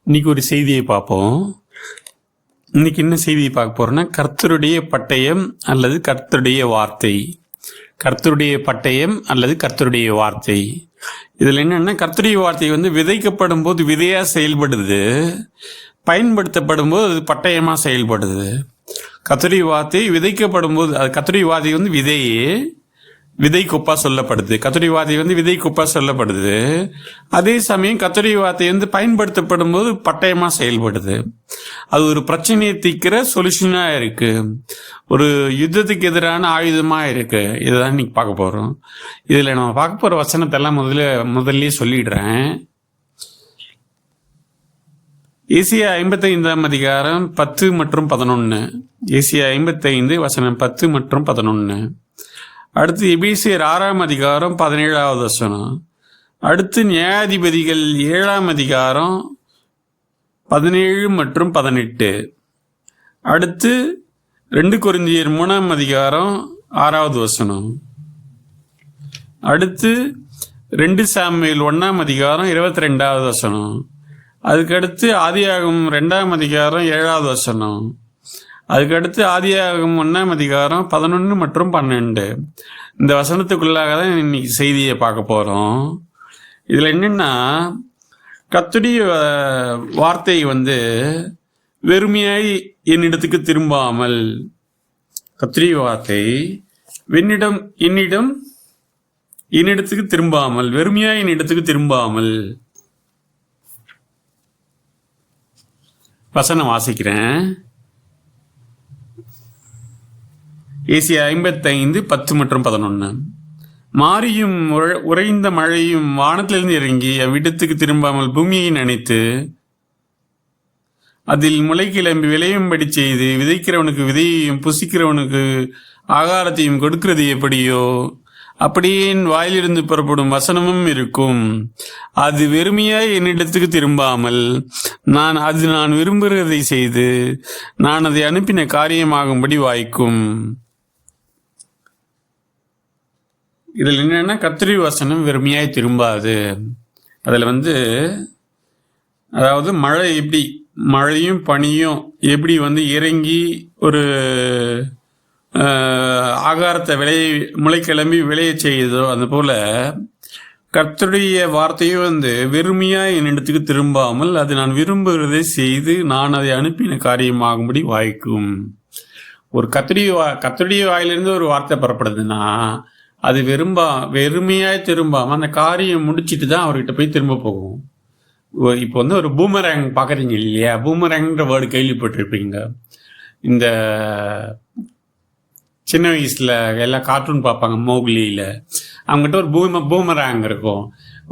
இன்னைக்கு ஒரு செய்தியை பார்ப்போம். இன்னைக்கு என்ன செய்தியை பார்க்க போறோம்னா, கர்த்தருடைய பட்டயம் அல்லது கர்த்தருடைய வார்த்தை. கர்த்தருடைய பட்டயம் அல்லது கர்த்தருடைய வார்த்தை. இதில் என்னன்னா, கர்த்தருடைய வார்த்தை விதைக்கப்படும் போது விதையா செயல்படுது, பயன்படுத்தப்படும் போது அது பட்டயமா செயல்படுது. கர்த்தருடைய வார்த்தை விதைக்கப்படும் போது அது கர்த்தருடைய வார்த்தை விதை கொப்பா சொல்லப்படுது. கர்த்தருடைய வார்த்தை விதை கொப்பா சொல்லப்படுது. அதே சமயம் கர்த்தருடைய வார்த்தை பயன்படுத்தப்படும் போது பட்டயமா செயல்படுது. அது ஒரு பிரச்சனையை தீர்க்கிற சொல்யூஷனா இருக்கு, ஒரு யுத்தத்துக்கு எதிரான ஆயுதமா இருக்கு. இதுதான் இன்னைக்கு பார்க்க போறோம். இதுல நம்ம பார்க்க போற வசனத்தை எல்லாம் முதல்லயே சொல்லிடுறேன். ஏசியா 55 அதிகாரம் 10 மற்றும் 11. ஏசியா 55 வசனம் 10 மற்றும் 11. அடுத்து எபேசியர் 6 அதிகாரம் 17 வசனம். அடுத்து நியாயாதிபதிகள் 7 அதிகாரம் 17 மற்றும் 18. அடுத்து 2 கொரிந்தியர் 3 அதிகாரம் 6 வசனம். அடுத்து 2 சாமுவேல் 1 அதிகாரம் 22 வசனம். அதுக்கடுத்து ஆதியாகமம் 2 அதிகாரம் 7 வசனம். அதுக்கடுத்து ஆதியாகமம் 1 அதிகாரம் 11 மற்றும் 12. இந்த வசனத்துக்குள்ளாக தான் இன்னைக்கு செய்தியை பார்க்க போறோம். இதுல என்னன்னா, கர்த்தருடைய வார்த்தை வெறுமையாய் என்னிடத்துக்கு திரும்பாமல், கர்த்தருடைய வார்த்தை என்னிடத்துக்கு திரும்பாமல், வெறுமையாய் என்னிடத்துக்கு திரும்பாமல். வசனம் வாசிக்கிறேன். ஏசியா 55 10 மற்றும் 11. மாரியும் உறைந்த மழையும் வானத்திலிருந்து இறங்கி அவ்விடத்துக்கு திரும்பாமல் பூமியை நனைத்து அதில் முளை கிளம்பி விளையும்படி செய்து விதைக்கிறவனுக்கு விதையையும் புசிக்கிறவனுக்கு ஆகாரத்தையும் கொடுக்கிறது எப்படியோ அப்படியே என் வாயிலிருந்து புறப்படும் வசனமும் இருக்கும். அது வெறுமையாய் என்னிடத்துக்கு திரும்பாமல் நான் விரும்புகிறதை செய்து நான் அதை அனுப்பின காரியமாகும்படி வாய்க்கும். இதில் என்னன்னா, கர்த்தருடைய வசனம் வெறுமையாய் திரும்பாது. அதில் அதாவது மழையும் பனியும் எப்படி இறங்கி ஒரு ஆகாரத்தை முளை கிளம்பி விளைய செய்யுதோ, அது போல கர்த்தருடைய வார்த்தையும் வெறுமையா என்னிடத்துக்கு திரும்பாமல் அது நான் விரும்புகிறதை செய்து நான் அதை அனுப்பின காரியமாகும்படி வாய்க்கும். ஒரு கர்த்தருடைய வாயிலிருந்து ஒரு வார்த்தை புறப்படுதுன்னா அது வெறுமையாய் திரும்பாம அந்த காரியம் முடிச்சிட்டு தான் அவர்கிட்ட போய் திரும்ப போகும். இப்போ ஒரு பூமரேங் பார்க்குறீங்க இல்லையா? பூமரேங்கிற வேர்டு கேள்விப்பட்டிருப்பீங்க. இந்த சின்ன வயசுல எல்லாம் கார்ட்டூன் பார்ப்பாங்க. மோக்லியில அவங்ககிட்ட ஒரு பூமராங் இருக்கும்,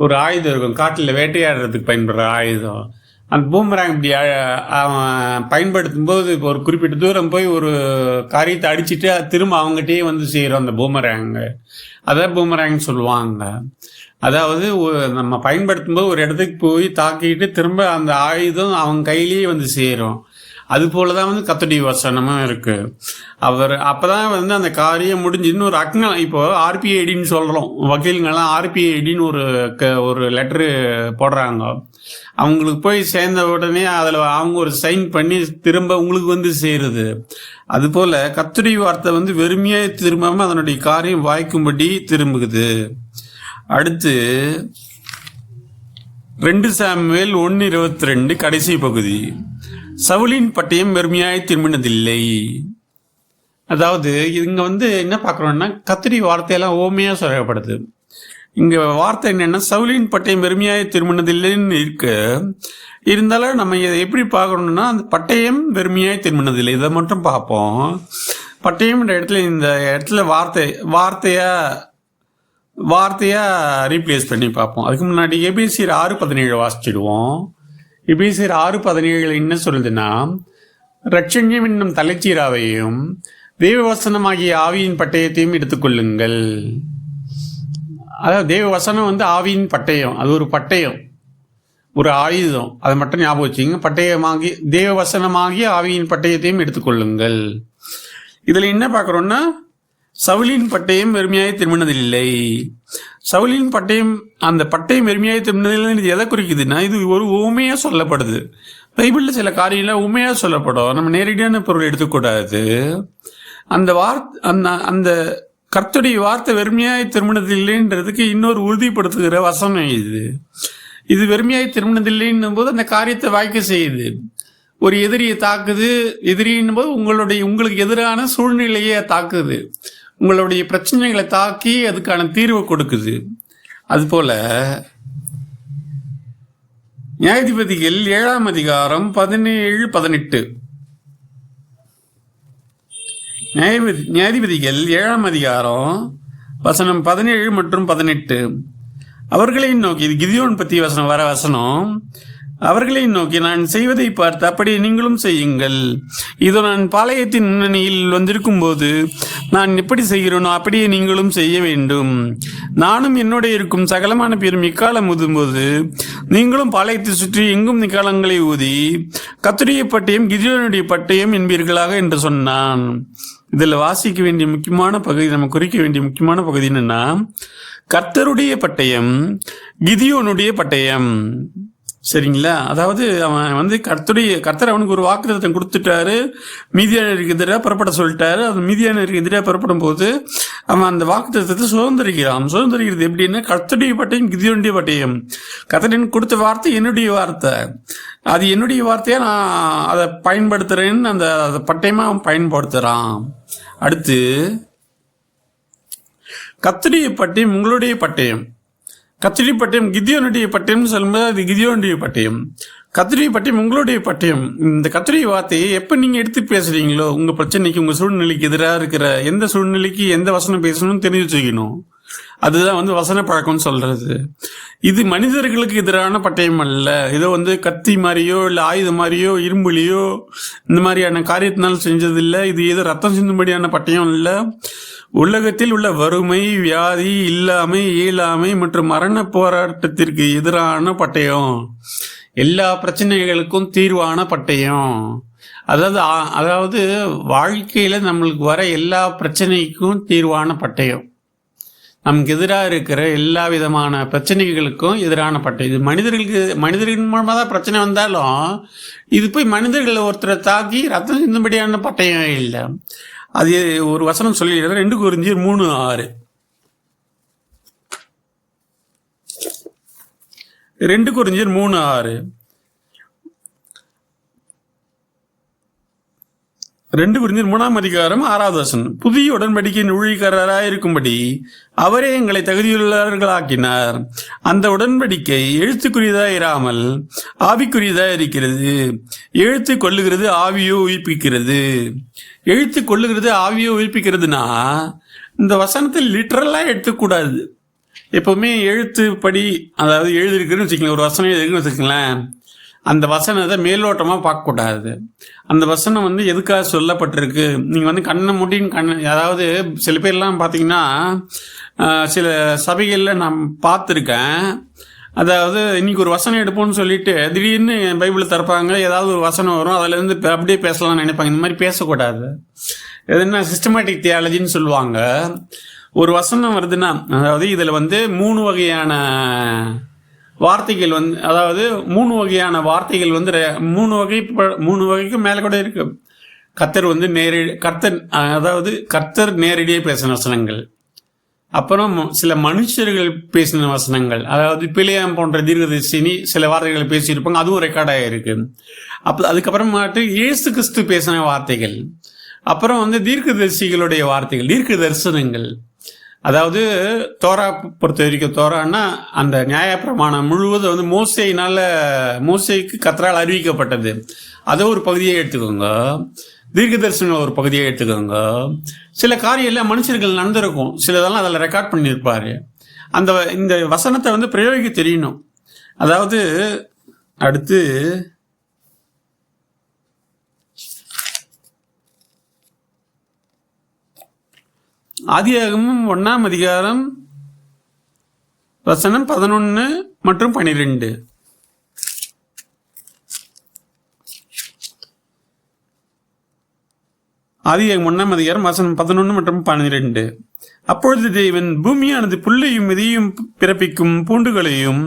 ஒரு ஆயுதம் இருக்கும், காட்டில் வேட்டையாடுறதுக்கு பயன்படுற ஆயுதம். அந்த பூமராங் இப்படி பயன்படுத்தும் போது இப்போ ஒரு குறிப்பிட்ட தூரம் போய் ஒரு காரியத்தை அடிச்சுட்டு திரும்ப அவங்ககிட்டயே செய்கிறோம் அந்த பூமராங். அதான் பூமராங் சொல்லுவாங்க. அதாவது நம்ம பயன்படுத்தும் போது ஒரு இடத்துக்கு போய் தாக்கிட்டு திரும்ப அந்த ஆயுதம் அவங்க கையிலேயே சேரும். அது போலதான் கர்த்தருடைய வசனமும் இருக்கு. அவர் அப்பதான் அந்த காரியம் முடிஞ்சு இன்னொரு இப்போ ஆர்பிஐடின்னு சொல்றோம், வக்கீலுங்கெல்லாம் ஆர்பிஐடின்னு ஒரு லெட்டரு போடுறாங்க. அவங்களுக்கு போய் சேர்ந்த உடனே அதுல அவங்க ஒரு சைன் பண்ணி திரும்ப உங்களுக்கு சேருது. அது போல கர்த்தருடைய வார்த்தை வெறுமையா திரும்பாம அதனுடைய காரியம் வாய்க்கும்படி திரும்புகுது. அடுத்து 2 சாமுவேல் 1:22 கடைசி பகுதி. சவுலின் பட்டயம் வெறுமையாய் திரும்பினதில்லை. அதாவது இங்க என்ன பார்க்கறோம்னா, கர்த்தருடைய வார்த்தையெல்லாம் ஓமையா சொல்லப்படுது. இங்க வார்த்தை என்னன்னா, சவுலின் பட்டயம் வெறுமையாய் திரும்பினதில்லைன்னு இருக்கு. இருந்தாலும் நம்ம இதை எப்படி பார்க்கணும்னா, அந்த பட்டயம் வெறுமையாய் திரும்பினதில்லை இதை மட்டும் பார்ப்போம். பட்டயம்ன்ற இடத்துல இந்த இடத்துல வார்த்தையா ரீப்ளேஸ் பண்ணி பார்ப்போம். அதுக்கு முன்னாடி எபேசியர் 6:17 வாசிச்சிடுவோம். எபேசியர் 6:17 என்ன சொல்லுதுன்னா, ரட்சண்யம் என்னும் தலைச்சீராவையும் தேவவசனமாகிய ஆவியின் பட்டயத்தையும் எடுத்துக்கொள்ளுங்கள். அதாவது தேவவசனம் ஆவியின் பட்டயம், அது ஒரு பட்டயம், ஒரு ஆயுதம். அதை மட்டும் ஞாபகம் வச்சுங்க. பட்டயமாகி தேவவசனமாகிய ஆவியின் பட்டயத்தையும் எடுத்துக்கொள்ளுங்கள். இதுல என்ன பார்க்குறோம்னா, சவுலின் பட்டயம் வெறுமையாய் திரும்பினதில்லை. சவுலின் பட்டயம், அந்த பட்டயம் வெறுமையாய் திரும்பினதில்லை, இது எதை குறிக்குதுன்னா இது ஒரு உண்மையா சொல்லப்படுது. பைபிளில் சில காரியங்கள்லாம் உண்மையாக சொல்லப்படும், நம்ம நேரடியான பொருள் எடுத்துக்கூடாது. அந்த அந்த கர்த்தருடைய வார்த்தை வெறுமையாய் திருமணதில்லைன்றதுக்கு இன்னொரு உறுதிப்படுத்துகிற வசனம் இது வெறுமையாய் திருமணதில்லைன்னும் போது அந்த காரியத்தை வாய்க்க செய்யுது. ஒரு எதிரியை தாக்குது, எதிரின்னும் போது உங்களுக்கு எதிரான சூழ்நிலையை தாக்குது, உங்களுடைய பிரச்சனைகளை தாக்கி அதுக்கான தீர்வை கொடுக்குது. அதுபோல நியாயாதிபதிகள் 7ஆம் அதிகாரம் 17-18. நியாயாதிபதிகள் 7ஆம் அதிகாரம் வசனம் 17 மற்றும் 18. அவர்களை நோக்கி, இது கிதியோன் பற்றி வசனம். அவர்களை நோக்கி, நான் செய்வதை பார்த்து அப்படியே நீங்களும் செய்யுங்கள். இதோ நான் பாளையத்தின் முன்னணியில் வந்திருக்கும் போது நான் எப்படி செய்கிறேனோ அப்படியே நீங்களும் செய்ய வேண்டும். நானும் என்னோட இருக்கும் சகலமான பேரும் இக்காலம் ஊதும்போது நீங்களும் பாளையத்தை சுற்றி எங்கும் நிக்காலங்களை ஊதி கர்த்தருடைய பட்டயம் கிதியோனுடைய பட்டயம் என்பீர்களாக என்று சொன்னான். இதில் வாசிக்க வேண்டிய முக்கியமான பகுதி, நம்ம குறிக்க வேண்டிய முக்கியமான பகுதி என்னன்னா, கர்த்தருடைய பட்டயம், கிதியோனுடைய பட்டயம். சரிங்களா? அதாவது அவன் கர்த்தர் அவனுக்கு ஒரு வாக்குத்தத்தம் கொடுத்துட்டாரு, மீதியானருக்கு எதிராக புறப்பட சொல்லிட்டாரு. அது மீதியானருக்கு எதிராக புறப்படும் போது அவன் அந்த வாக்குத்தத்தத்தை சுதந்திரிக்கிறது எப்படின்னா, கர்த்தருடைய பட்டயம் கிதியோனுடைய பட்டயம். கர்த்தர் கொடுத்த வார்த்தை என்னுடைய வார்த்தை, அது என்னுடைய வார்த்தையா நான் அதை பயன்படுத்துறேன்னு அந்த பட்டயமா அவன் பயன்படுத்துறான். அடுத்து, கர்த்தருடைய பட்டயம் உங்களுடைய பட்டயம். கர்த்தருடைய பட்டயம் கிதியோனுடைய பட்டயம் சொல்லும்போது அது கிதியோனுடைய பட்டயம். கர்த்தருடைய பட்டயம் உங்களுடைய பட்டயம். இந்த கர்த்தருடைய வார்த்தையை எப்போ நீங்கள் எடுத்து பேசுறீங்களோ, உங்கள் பிரச்சனைக்கு, உங்கள் சூழ்நிலைக்கு எதிராக இருக்கிற எந்த சூழ்நிலைக்கு எந்த வசனம் பேசணும்னு தெரிஞ்சு வச்சுக்கணும். அதுதான் வசன பழக்கம்னு சொல்றது. இது மனிதர்களுக்கு எதிரான பட்டயம் அல்ல. ஏதோ கத்தி மாதிரியோ இல்லை ஆயுதம் மாதிரியோ இரும்புலியோ இந்த மாதிரியான காரியத்தினால் செஞ்சதில்லை. இது ஏதோ ரத்தம் சிந்தும்படியான பட்டயம் இல்லை. உலகத்தில் உள்ள வறுமை, வியாதி, இல்லாமை, இயலாமை மற்றும் மரண போராட்டத்திற்கு எதிரான பட்டயம். எல்லா பிரச்சனைகளுக்கும் தீர்வான பட்டயம். அதாவது வாழ்க்கையில நம்மளுக்கு வர எல்லா பிரச்சனைக்கும் தீர்வான பட்டயம். நமக்கு எதிராக இருக்கிற எல்லா விதமான பிரச்சனைகளுக்கும் எதிரான பட்டயம். இது மனிதர்கள் மூலமாக தான் பிரச்சனை வந்தாலும் இது போய் மனிதர்களை ஒருத்தரை தாக்கி ரத்தம் சிந்தும்படியான பட்டயம் இல்லை. அது ஒரு வசனம் சொல்லி 2 கொரிந்தியர் 3:6. 2 கொரிந்தியர் 3:6. 2 கொரிந்தியர் 3ஆம் அதிகாரம் 6வது வசனம். புதிய உடன்படிக்கையின் ஊழியக்காரராக இருக்கும்படி அவரே எங்களை தகுதியுள்ளவர்களாக்கினார். அந்த உடன்படிக்கை எழுத்துக்குரியதாக இராமல் ஆவிக்குரியதாக இருக்கிறது. எழுத்து கொள்ளுகிறது, ஆவியோ உயிர்ப்பிக்கிறது. எழுத்து கொள்ளுகிறது, ஆவியோ உயிர்ப்பிக்கிறதுனா இந்த வசனத்தை லிட்டரலாக எடுத்துக்கூடாது. எப்பவுமே எழுத்துப்படி, அதாவது எழுதிருக்குன்னு வச்சுக்கலாம், ஒரு வசனம் எழுதிருக்குன்னு வச்சுக்கலாம், அந்த வசனத்தை மேலோட்டமாக பார்க்கக்கூடாது. அந்த வசனம் எதுக்காக சொல்லப்பட்டிருக்கு, நீங்கள் கண்ணை மூடின்னு அதாவது சில பேர்லாம் பார்த்தீங்கன்னா சில சபைகளில் நான் பார்த்துருக்கேன். அதாவது இன்னைக்கு ஒரு வசனம் எடுப்போம்னு சொல்லிட்டு திடீர்னு பைபிளை திறப்பாங்க, ஏதாவது ஒரு வசனம் வரும், அதுலேருந்து அப்படியே பேசலாம்னு நினைப்பாங்க. இந்த மாதிரி பேசக்கூடாது. எதுனா சிஸ்டமேட்டிக் தியாலஜின்னு சொல்லுவாங்க. ஒரு வசனம் வருதுன்னா, அதாவது இதில் 3 வகையான வார்த்தைகள் அதாவது 3 வகையான வார்த்தைகள் 3 வகைக்கு மேலே கூட இருக்கு. கர்த்தர் நேரடியாக பேசின வசனங்கள், அப்புறம் சில மனுஷர்கள் பேசின வசனங்கள், அதாவது பிழையாம் போன்ற தீர்க்கதரிசி சில வார்த்தைகள் பேசியிருப்பாங்க, அதுவும் ரெக்கார்டாக இருக்கு. அதுக்கப்புறமாட்டு இயேசு கிறிஸ்து பேசின வார்த்தைகள், அப்புறம் தீர்க்கதரிசிகளுடைய வார்த்தைகள், தீர்க்க தரிசனங்கள். அதாவது தோரா பொறுத்த வரைக்கும், தோரான்னா அந்த நியாயப்பிரமாணம் முழுவதும் மோசேக்கு கர்த்தரால் அறிவிக்கப்பட்டது. அதை ஒரு பகுதியை எடுத்துக்கோங்க. தீர்க்க தரிசனம் ஒரு பகுதியை எடுத்துக்கோங்க. சில காரியம் எல்லாம் மனுஷர்கள் நடந்திருக்கும், சிலதெல்லாம் அதில் ரெக்கார்ட் பண்ணியிருப்பாரு. இந்த வசனத்தை பிரயோகிக்க தெரியணும். அதாவது அடுத்து ஆதியாகமம் 1ஆம் அதிகாரம் வசனம் 11 மற்றும் 12. ஆதியாகமம் 1 வசனம் 11 மற்றும் 12. அப்பொழுது தேவன் பூமியானது புல்லையும் விதையும் பிறப்பிக்கும் பூண்டுகளையும்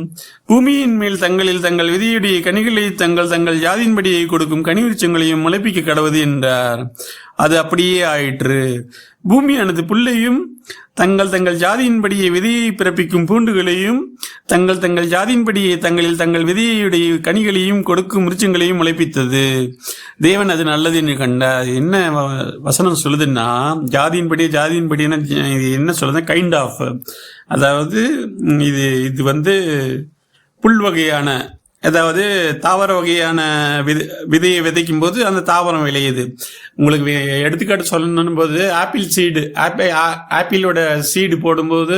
பூமியின் மேல் தங்களில் தங்கள் விதையுடைய கனிகளை தங்கள் ஜாதியின்படியை கொடுக்கும் கனிவிருச்சங்களையும் முளைப்பிக்க கடவுது என்றார். அது அப்படியே ஆயிற்று. பூமியானது புல்லையும் தங்கள் ஜாதியின்படியே விதையை பிறப்பிக்கும் பூண்டுகளையும் தங்கள் ஜாதியின்படியே தங்களில் தங்கள் விதையுடைய கனிகளையும் கொடுக்கும் விருட்சங்களையும் முளைப்பித்தது. தேவன் அது நல்லது என்று கண்டார். என்ன வசனம் சொல்லுதுன்னா, ஜாதியின்படினா இது என்ன சொல்லுது, கைண்ட் ஆஃப், அதாவது இது வந்து புல் வகையான, அதாவது தாவர வகையான விதையை விதைக்கும் போது அந்த தாவரம் விளையுது. உங்களுக்கு எடுத்துக்காட்டு சொல்லணும் போது, ஆப்பிள் சீடு, ஆப்பிளோட சீடு போடும்போது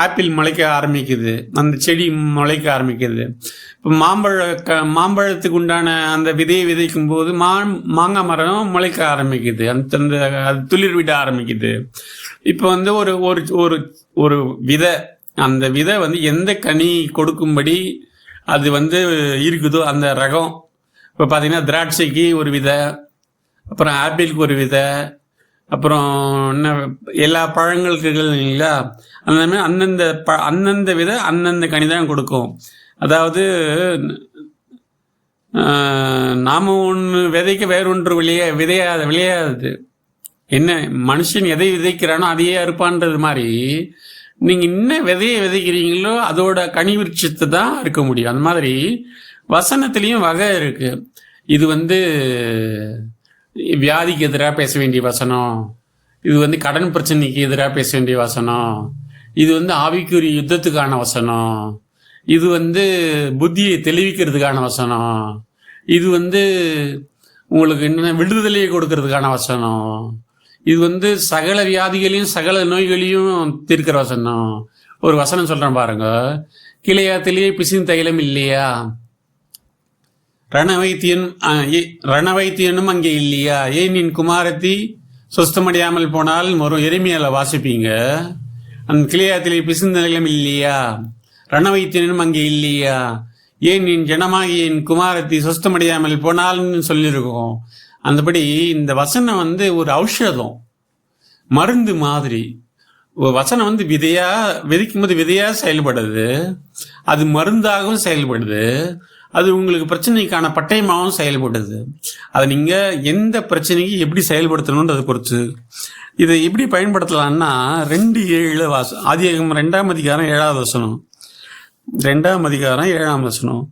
ஆப்பிள் முளைக்க ஆரம்பிக்குது, அந்த செடி முளைக்க ஆரம்பிக்குது. இப்போ மாம்பழத்துக்கு உண்டான அந்த விதையை விதைக்கும் போது மாங்காய் மரம் முளைக்க ஆரம்பிக்குது, அந்த அது துளிர் விட ஆரம்பிக்குது. இப்போ வந்து ஒரு விதை, அந்த விதை வந்து எந்த கனி கொடுக்கும்படி அது வந்து இருக்குதோ அந்த ரகம். இப்போ பார்த்தீங்கன்னா திராட்சைக்கு ஒரு விதை, அப்புறம் ஆப்பிளுக்கு ஒரு விதை, அப்புறம் என்ன எல்லா பழங்களுக்கு இல்லைங்களா, அந்த மாதிரி அந்தந்த விதை அந்தந்த கனி தான் கொடுக்கும். அதாவது நாம ஒன்று விதைக்க வேறொன்று விளையாது. என்ன மனுஷன் எதை விதைக்கிறானோ அதையே அறுப்பான்றது மாதிரி, நீங்கள் என்ன விதையை விதைக்கிறீங்களோ அதோட கனி விருட்சத்தை தான் இருக்க முடியும். அந்த மாதிரி வசனத்துலேயும் வகை இருக்கு. இது வந்து வியாதிக்கு எதிராக பேச வேண்டிய வசனம், இது வந்து கடன் பிரச்சனைக்கு எதிராக பேச வேண்டிய வசனம், இது வந்து ஆவிக்குரிய யுத்தத்துக்கான வசனம், இது வந்து புத்தியை தெளிவிக்கிறதுக்கான வசனம், இது வந்து உங்களுக்கு என்ன விடுதலையை கொடுக்கறதுக்கான வசனம், இது வந்து சகல வியாதிகளையும் சகல நோய்களையும் தீர்க்கிற வசனம். ஒரு வசனம் சொல்றேன் பாருங்க, கிளையாத்திலேயே பிசின் தைலம் இல்லையா, ரணவைத்தியனும் அங்கே இல்லையா, ஏன் என் குமாரத்தி சொஸ்தமடையாமல் போனால் எருமையால வாசிப்பீங்க. அந்த கிளையாத்திலே பிசின் தைலம் இல்லையா, ரணவைத்தியனும் அங்கே இல்லையா, ஏன் என் ஜனமாகி என் குமாரத்தி சொஸ்தமடையாமல் போனால்னு சொல்லியிருக்கோம். அந்தபடி இந்த வசனம் வந்து ஒரு ஔஷதம், மருந்து மாதிரி. வசனம் வந்து விதைக்கும் போது விதையா செயல்படுது, அது மருந்தாகவும் செயல்படுது, அது உங்களுக்கு பிரச்சனைக்கான பட்டயமாகவும் செயல்படுது. அதை நீங்கள் எந்த பிரச்சனைக்கு எப்படி செயல்படுத்தணுன்றதை பொறுத்து. இதை எப்படி பயன்படுத்தலாம்னா 2:7 ஆதியாகமம் 2ஆம் அதிகாரம் 7வது வசனம், 2ஆம் அதிகாரம் 7ஆம் வசனம்.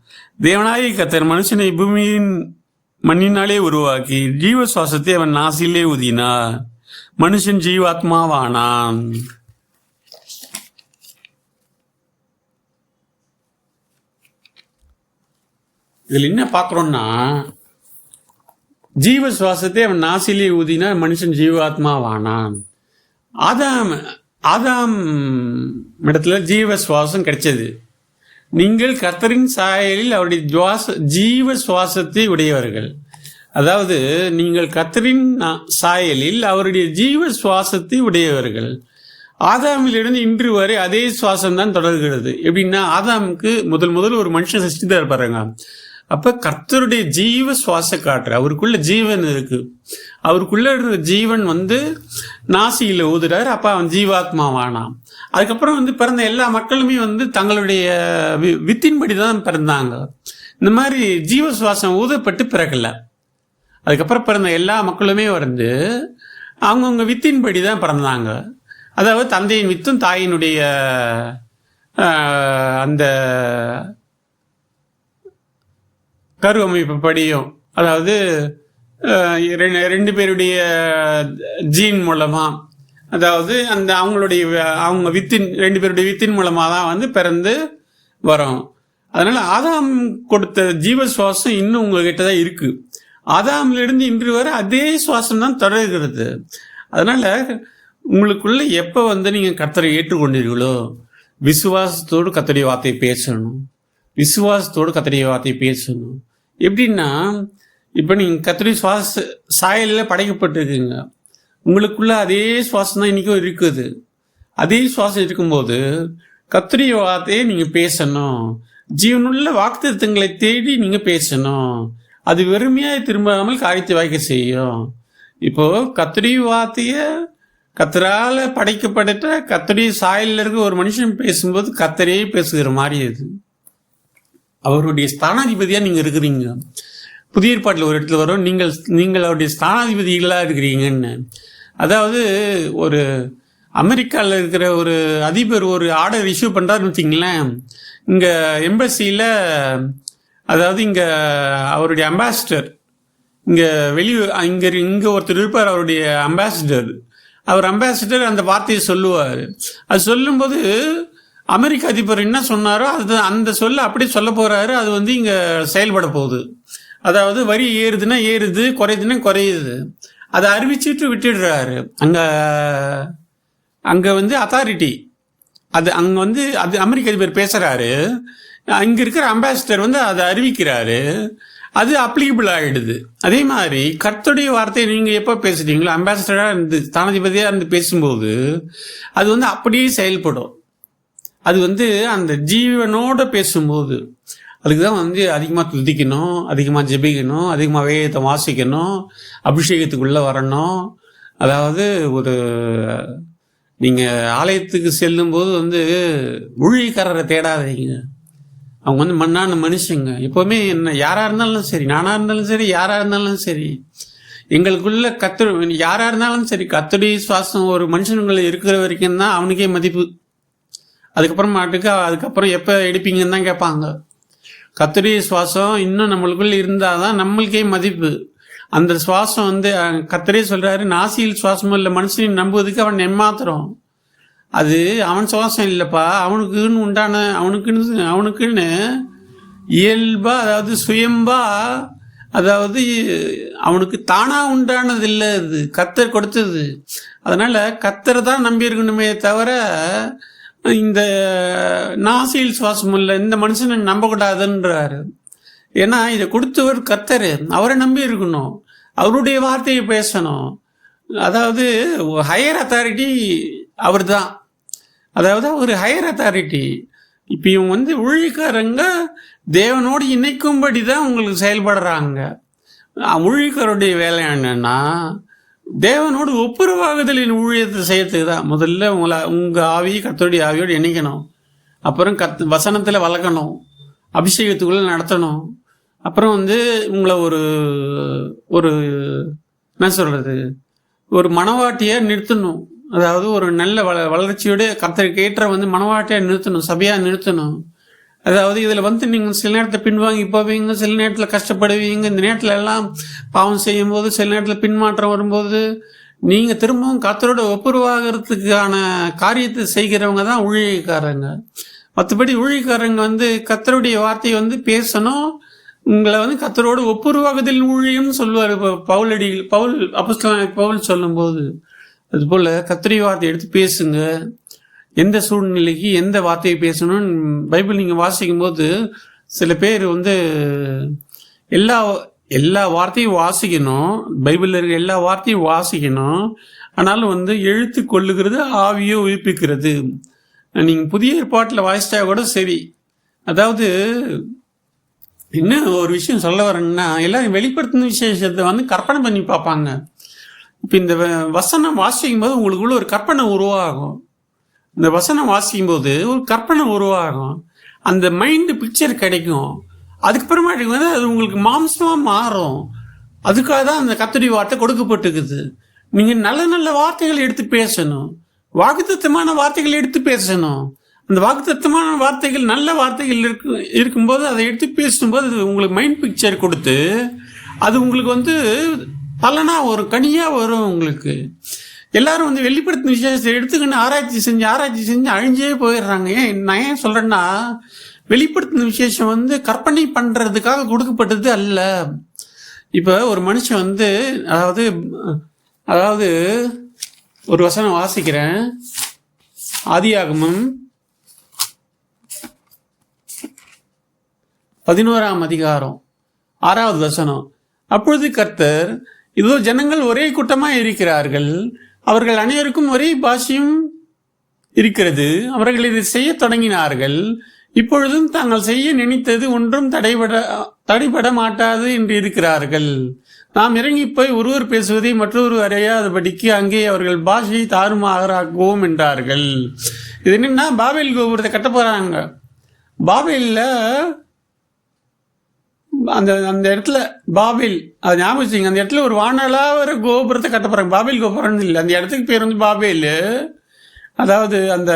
தேவனாகிய கர்த்தர் மனுஷனை பூமியின் மண்ணினாலே உருவாக்கி ஜீவ சுவாசத்தை அவன் நாசிலே ஊதினார், மனுஷன் ஜீவாத்மாவானான். இதுல என்ன பார்க்குறோம்னா, ஜீவ சுவாசத்தை அவன் நாசிலே ஊதினார், மனுஷன் ஜீவாத்மாவானான். ஆதாம் இடத்துல ஜீவ சுவாசம் கிடைச்சது. நீங்கள் கர்த்தரின் சாயலில் அவருடைய ஜீவ சுவாசத்தை உடையவர்கள். அதாவது நீங்கள் கர்த்தரின் சாயலில் அவருடைய ஜீவ சுவாசத்தை உடையவர்கள். ஆதாமிலிருந்து இன்று வரை அதே சுவாசம் தான் தொடர்கிறது. எப்படின்னா, ஆதாமுக்கு முதல் ஒரு மனுஷன் சஷ்டிதான் இருப்பாருங்க. அப்ப கர்த்தருடைய ஜீவ சுவாச காற்று, அவருக்குள்ள ஜீவன் இருக்கு, அவருக்குள்ள இருக்கிற ஜீவன் வந்து நாசியில ஊதுறாரு. அப்ப அவன் ஜீவாத்மாவானான். அதுக்கப்புறம் வந்து பிறந்த எல்லா மக்களுமே வந்து தங்களுடைய வித்தின்படி தான் பிறந்தாங்க. இந்த மாதிரி ஜீவ சுவாசம் ஊதப்பட்டு பிறக்கல. அதுக்கப்புறம் பிறந்த எல்லா மக்களுமே வந்து அவங்கவுங்க வித்தின்படி தான் பிறந்தாங்க. அதாவது தந்தையின் வித்தும் தாயினுடைய அந்த கருவமைப்பு படியும், அதாவது 2 பேருடைய ஜீன் மூலமா, அதாவது அந்த அவங்க வித்தின் 2 பேருடைய வித்தின் மூலமாக தான் வந்து பிறந்து வரும். அதனால ஆதாம் கொடுத்த ஜீவ சுவாசம் இன்னும் உங்ககிட்ட தான் இருக்கு. ஆதாமிலிருந்து இன்று வரை அதே சுவாசம் தான் தொடர்கிறது. அதனால உங்களுக்குள்ள எப்போ வந்து நீங்கள் கர்த்தரை ஏற்றுக்கொண்டீர்களோ, விசுவாசத்தோடு கர்த்தருடைய வார்த்தையை பேசணும். விசுவாசத்தோடு கர்த்தருடைய வார்த்தையை பேசணும். எப்படின்னா, இப்போ நீங்கள் கர்த்தருடைய சாயலில் படைக்கப்பட்டிருக்கீங்க. உங்களுக்குள்ள அதே சுவாசம் தான் இன்றைக்கும் இருக்குது. அதே சுவாசம் இருக்கும்போது கர்த்தருடைய வார்த்தையை நீங்கள் பேசணும். ஜீவனுள்ள வாக்குத்தத்தங்களை தேடி நீங்கள் பேசணும். அது வெறுமையாக திரும்பாமல் காரியத்தை வாய்க்க செய்யும். இப்போ கர்த்தருடைய வார்த்தைய கர்த்தரால படைக்கப்பட்ட கர்த்தருடைய சாயல்ல இருக்க ஒரு மனுஷன் பேசும்போது கர்த்தரே பேசுகிற மாதிரி அது. அவருடைய ஸ்தானாதிபதியா நீங்க இருக்கிறீங்க. புதிய ஏற்பாட்டில் ஒரு இடத்துல வரும், நீங்கள் அவருடைய ஸ்தானாதிபதிகளா இருக்கிறீங்கன்னு. அதாவது ஒரு அமெரிக்காவில் இருக்கிற ஒரு அதிபர் ஒரு ஆர்டர் இஷ்யூ பண்ணுறாருன்னு வச்சிங்களேன், இங்கே எம்பசியில், அதாவது இங்கே அவருடைய அம்பாசிடர், இங்கே இங்கே ஒருத்தர் இருப்பார், அவருடைய அம்பாசிடர். அவர் அம்பாசிடர் அந்த வார்த்தையை சொல்லுவார். அது சொல்லும்போது அமெரிக்க அதிபர் என்ன சொன்னாரோ அது அந்த சொல்ல அப்படியே சொல்ல போகிறாரு. அது வந்து இங்கே செயல்பட போகுது. அதாவது வரி ஏறுதுன்னா ஏறுது, குறையுதுன்னா குறையுது. அதை அறிவிச்சுட்டு விட்டுடுறாரு. அங்கே வந்து அத்தாரிட்டி அது அங்கே வந்து அது அமெரிக்க அதிபர் பேசுகிறாரு. இங்கே இருக்கிற அம்பாசிடர் வந்து அதை அறிவிக்கிறாரு. அது அப்ளிகபிள் ஆகிடுது. அதே மாதிரி கர்த்தருடைய வார்த்தையை நீங்கள் எப்போ பேசுகிறீங்களோ, அம்பாசிடராக இருந்து ஸ்தானாதிபதியாக இருந்து பேசும்போது அது வந்து அப்படியே செயல்படும். அது வந்து அந்த ஜீவனோடு பேசும்போது அதுக்கு தான் வந்து அதிகமாக துதிக்கணும், அதிகமாக ஜெபிக்கணும், அதிகமாக வேதத்தை வாசிக்கணும், அபிஷேகத்துக்குள்ளே வரணும். அதாவது ஒரு நீங்கள் ஆலயத்துக்கு செல்லும்போது வந்து ஊழியக்காரரை தேடாதீங்க. அவங்க வந்து மண்ணான மனுஷங்க. எப்போவுமே என்ன யாராக இருந்தாலும் சரி, நானாக இருந்தாலும் சரி, யாராக இருந்தாலும் சரி, எங்களுக்குள்ள யாராக இருந்தாலும் சரி, கர்த்தருடைய சுவாசம் ஒரு மனுஷனுக்குள்ள இருக்கிற வரைக்கும் தான் அவனுக்கே மதிப்பு. அதுக்கப்புறம் எப்போ எடுப்பீங்கன்னு தான் கேட்பாங்க. கர்த்தருடைய சுவாசம் இன்னும் நம்மளுக்குள்ள இருந்தால் தான் நம்மளுக்கே மதிப்பு. அந்த சுவாசம் வந்து கர்த்தரே சொல்கிறாரு, நாசியில் சுவாசமும் இல்லை மனுஷனை நம்புவதுக்கு அவன் ஏமாத்துறோம். அது அவன் சுவாசம் இல்லைப்பா, அவனுக்குன்னு இயல்பா, அதாவது சுயம்பா, அதாவது அவனுக்கு தானாக உண்டானது இல்லை, அது கர்த்தர் கொடுத்தது. அதனால் கர்த்தரை தான் நம்பி இருக்கணுமே தவிர இந்த நாசியில் சுவாசம் இல்லை இந்த மனுஷனை நம்பக்கூடாதுன்றாரு. ஏன்னா இதை கொடுத்தவர் கர்த்தர், அவரை நம்பி இருக்கணும், அவருடைய வார்த்தையை பேசணும். அதாவது ஹையர் அத்தாரிட்டி அவர் தான். அதாவது ஒரு ஹையர் அத்தாரிட்டி. இப்போ இவங்க வந்து ஊழியக்காரங்க தேவனோடு இணைக்கும்படி தான் உங்களுக்கு செயல்படுறாங்க. ஊழியக்காரருடைய வேலை என்னன்னா தேவனோடு ஒப்புரவாகுதலின் ஊழியத்தை செய்யறதுக்கு தான். முதல்ல உங்கள் ஆவியை கர்த்தருடைய ஆவியோடு இணைக்கணும், அப்புறம் வசனத்தில் வளர்க்கணும், அபிஷேகத்துக்குள்ளே நடத்தணும், அப்புறம் வந்து உங்களை ஒரு என்ன சொல்கிறது, ஒரு மனவாட்டியாக நிறுத்தணும். அதாவது ஒரு நல்ல வளர்ச்சியோட கர்த்தருக்கு ஏற்ற வந்து மனவாட்டியாக நிறுத்தணும், சபையாக நிறுத்தணும். அதாவது இதில் வந்து நீங்கள் சில நேரத்தில் பின்வாங்கி போவீங்க, சில நேரத்தில் கஷ்டப்படுவீங்க. இந்த நேரத்தில் எல்லாம் பாவம் செய்யும்போது, சில நேரத்தில் பின்மாற்றம் வரும்போது நீங்கள் திரும்பவும் கர்த்தரோட ஒப்புரவாகிறதுக்கான காரியத்தை செய்கிறவங்க தான் ஊழியக்காரங்க. மற்றபடி ஊழியக்காரங்க வந்து கர்த்தருடைய வார்த்தையை வந்து பேசணும், உங்களை வந்து கர்த்தரோடு ஒப்புரவாகுதல் ஊழியம்னு சொல்லுவார். இப்போ பவுல் சொல்லும்போது அதுபோல் கர்த்தருடைய வார்த்தையை எடுத்து பேசுங்க. எந்த சூழ்நிலைக்கு எந்த வார்த்தையை பேசணும்னு பைபிள் நீங்கள் வாசிக்கும் போது சில பேர் வந்து எல்லா வார்த்தையும் வாசிக்கணும், பைபிளில் இருக்க எல்லா வார்த்தையும் வாசிக்கணும். ஆனாலும் வந்து எழுத்து கொள்ளுகிறது ஆவியோ உயிர்ப்பிக்கிறது. நீங்கள் புதிய ஏற்பாட்டில் வாசித்தா கூட சரி. அதாவது இன்னும் ஒரு விஷயம் சொல்ல வரேங்கன்னா, எல்லாரும் வெளிப்படுத்தின விசேஷத்தை வந்து கற்பனை பண்ணி பார்ப்பாங்க. இப்போ இந்த வசனம் வாசிக்கும் போது உங்களுக்குள்ள ஒரு கற்பனை உருவாகும். இந்த வசனம் வாசிக்கும் போது ஒரு கற்பனை உருவாகும், அந்த மைண்டு பிக்சர் கிடைக்கும். அதுக்கப்புறமாட்டுக்கு வந்து அது உங்களுக்கு மாம்சமாக மாறும். அதுக்காக தான் அந்த கர்த்தருடைய வார்த்தை கொடுக்கப்பட்டிருக்குது. நீங்கள் நல்ல நல்ல வார்த்தைகளை எடுத்து பேசணும், வாக்குத்தத்தமான வார்த்தைகளை எடுத்து பேசணும். அந்த வாக்குத்தத்தமான வார்த்தைகள் நல்ல வார்த்தைகள் இருக்கும்போது அதை எடுத்து பேசும்போது அது உங்களுக்கு மைண்ட் பிக்சர் கொடுத்து அது உங்களுக்கு வந்து பலனாக ஒரு கனியாக வரும். உங்களுக்கு எல்லாரும் வந்து வெளிப்படுத்தின விசேஷத்தை எடுத்துக்கின்னு ஆராய்ச்சி செஞ்சு அழிஞ்சே போயிடுறாங்க. நான் ஏன் சொல்கிறேன்னா, வெளிப்படுத்தின விசேஷம் வந்து கற்பனை பண்ணுறதுக்காக கொடுக்கப்பட்டது அல்ல. இப்போ ஒரு மனுஷன் வந்து அதாவது ஒரு வசனம் வாசிக்கிறேன், ஆதியாகமம் 11ஆம் அதிகாரம் 6வது வசனம். அப்பொழுது கர்த்தர், இதோ ஜனங்கள் ஒரே கூட்டமாக இருக்கிறார்கள், அவர்கள் அனைவருக்கும் ஒரே பாஷையும் இருக்கிறது, அவர்கள் இதை செய்ய தொடங்கினார்கள், இப்பொழுதும் தாங்கள் செய்ய நினைத்தது ஒன்றும் தடைபட மாட்டாது என்று இருக்கிறார்கள். நாம் இறங்கி போய் ஒருவர் பேசுவதை மற்றொரு அறியாதபடிக்கு அங்கே அவர்கள் பாஷையை தாறுமாறாக்குவோம் என்றார்கள். இது என்னன்னா, பாபேல் கோபுரத்தை கட்ட போறாங்க. பாபேலில் அந்த அந்த இடத்துல பாபேல், அது ஞாபகம் வச்சுங்க, அந்த இடத்துல ஒரு வானளாவர கோபுரத்தை கட்ட போறாங்க. பாபேல் கோபுரம்னு இல்லை, அந்த இடத்துக்கு பேர் வந்து பாபேல். அதாவது அந்த